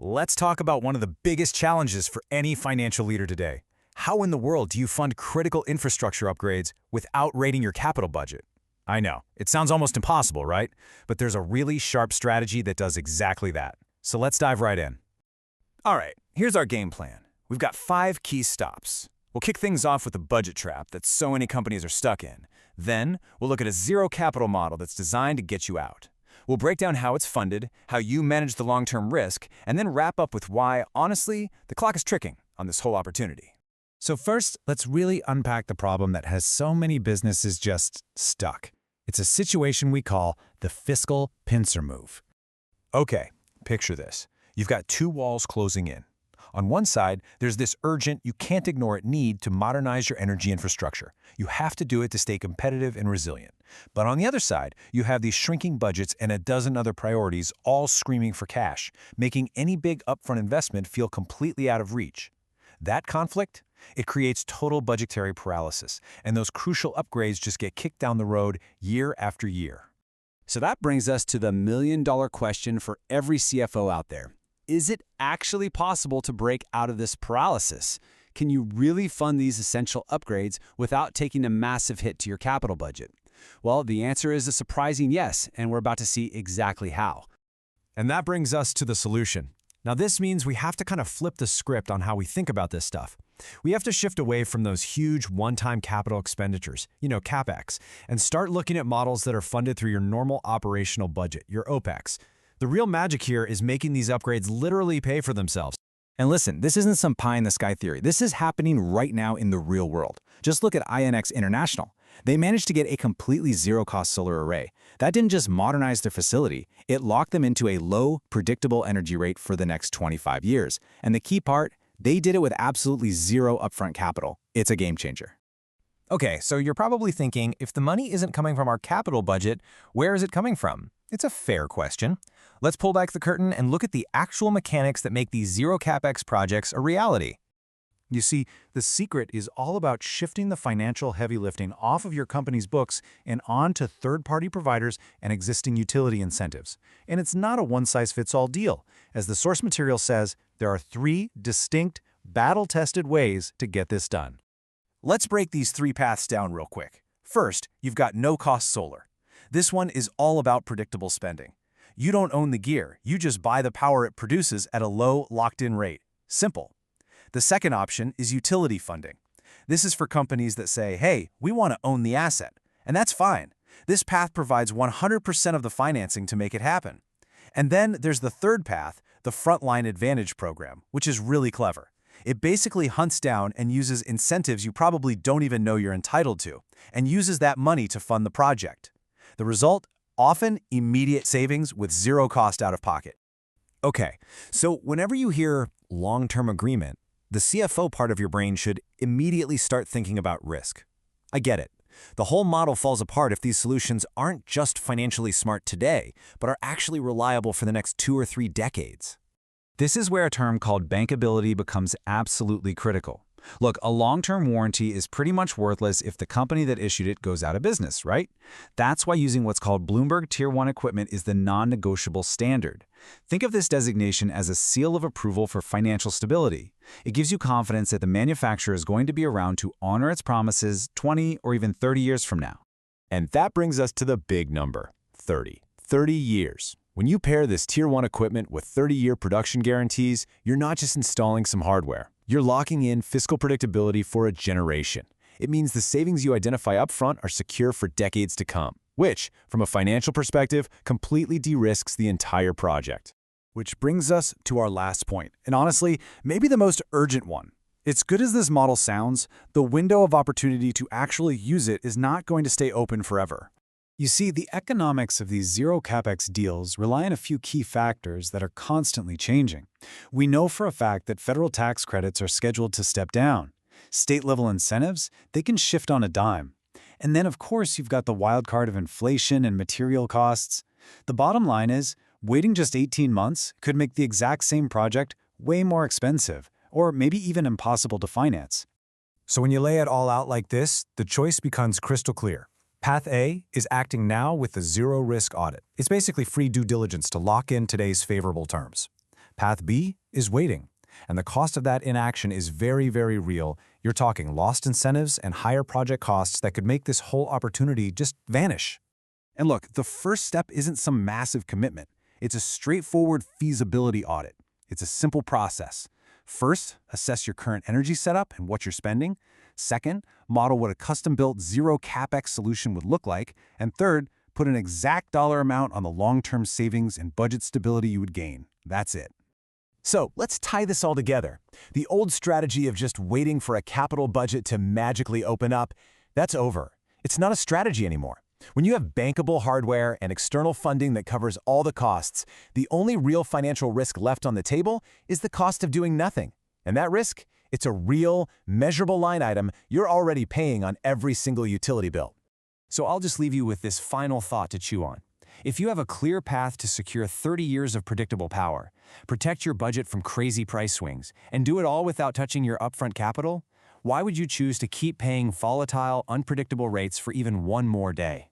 Let's talk about one of the biggest challenges for any financial leader today. How in the world do you fund critical infrastructure upgrades without raiding your capital budget? I know, it sounds almost impossible, right? But there's a really sharp strategy that does exactly that. So let's dive right in. All right, here's our game plan. We've got 5 key stops. We'll kick things off with the budget trap that so many companies are stuck in. Then, we'll look at a zero capital model that's designed to get you out. We'll break down how it's funded, how you manage the long-term risk, and then wrap up with why, honestly, the clock is ticking on this whole opportunity. So first, let's really unpack the problem that has so many businesses just stuck. It's a situation we call the fiscal pincer move. Okay, picture this. You've got 2 walls closing in. On one side, there's this urgent, you can't ignore it need to modernize your energy infrastructure. You have to do it to stay competitive and resilient. But on the other side, you have these shrinking budgets and a dozen other priorities all screaming for cash, making any big upfront investment feel completely out of reach. That conflict? It creates total budgetary paralysis, and those crucial upgrades just get kicked down the road year after year. So that brings us to the million-dollar question for every CFO out there. Is it actually possible to break out of this paralysis? Can you really fund these essential upgrades without taking a massive hit to your capital budget? Well, the answer is a surprising yes, and we're about to see exactly how. And that brings us to the solution. Now, this means we have to kind of flip the script on how we think about this stuff. We have to shift away from those huge one-time capital expenditures, CapEx, and start looking at models that are funded through your normal operational budget, your OPEX. The real magic here is making these upgrades literally pay for themselves. And listen, this isn't some pie-in-the-sky theory. This is happening right now in the real world. Just look at INX International. They managed to get a completely zero-cost solar array. That didn't just modernize their facility, it locked them into a low, predictable energy rate for the next 25 years. And the key part, they did it with absolutely zero upfront capital. It's a game changer. Okay, so you're probably thinking, if the money isn't coming from our capital budget, where is it coming from? It's a fair question. Let's pull back the curtain and look at the actual mechanics that make these zero CapEx projects a reality. You see, the secret is all about shifting the financial heavy lifting off of your company's books and onto third-party providers and existing utility incentives. And it's not a one-size-fits-all deal. As the source material says, there are 3 distinct, battle-tested ways to get this done. Let's break these 3 paths down real quick. First, you've got no-cost solar. This one is all about predictable spending. You don't own the gear, you just buy the power it produces at a low, locked-in rate. Simple. The second option is utility funding. This is for companies that say, hey, we want to own the asset. And that's fine. This path provides 100% of the financing to make it happen. And then there's the third path, the Frontline Advantage program, which is really clever. It basically hunts down and uses incentives you probably don't even know you're entitled to, and uses that money to fund the project. The result? Often immediate savings with zero cost out of pocket. Okay, so whenever you hear long-term agreement, the CFO part of your brain should immediately start thinking about risk. I get it. The whole model falls apart if these solutions aren't just financially smart today, but are actually reliable for the next 2 or 3 decades. This is where a term called bankability becomes absolutely critical. Look, a long-term warranty is pretty much worthless if the company that issued it goes out of business, right? That's why using what's called Bloomberg Tier 1 equipment is the non-negotiable standard. Think of this designation as a seal of approval for financial stability. It gives you confidence that the manufacturer is going to be around to honor its promises 20 or even 30 years from now. And that brings us to the big number, 30. 30 years. When you pair this Tier 1 equipment with 30-year production guarantees, you're not just installing some hardware. You're locking in fiscal predictability for a generation. It means the savings you identify upfront are secure for decades to come, which, from a financial perspective, completely de-risks the entire project. Which brings us to our last point, and honestly, maybe the most urgent one. As good as this model sounds, the window of opportunity to actually use it is not going to stay open forever. You see, the economics of these zero CapEx deals rely on a few key factors that are constantly changing. We know for a fact that federal tax credits are scheduled to step down. State-level incentives, they can shift on a dime. And then, of course, you've got the wild card of inflation and material costs. The bottom line is, waiting just 18 months could make the exact same project way more expensive, or maybe even impossible to finance. So when you lay it all out like this, the choice becomes crystal clear. Path A is acting now with a zero-risk audit. It's basically free due diligence to lock in today's favorable terms. Path B is waiting. And the cost of that inaction is very, very real. You're talking lost incentives and higher project costs that could make this whole opportunity just vanish. And look, the first step isn't some massive commitment. It's a straightforward feasibility audit. It's a simple process. First, assess your current energy setup and what you're spending. Second, model what a custom-built zero CapEx solution would look like. And third, put an exact dollar amount on the long-term savings and budget stability you would gain. That's it. So let's tie this all together. The old strategy of just waiting for a capital budget to magically open up, that's over. It's not a strategy anymore. When you have bankable hardware and external funding that covers all the costs, the only real financial risk left on the table is the cost of doing nothing. And that risk, it's a real, measurable line item you're already paying on every single utility bill. So I'll just leave you with this final thought to chew on. If you have a clear path to secure 30 years of predictable power, protect your budget from crazy price swings, and do it all without touching your upfront capital, why would you choose to keep paying volatile, unpredictable rates for even one more day?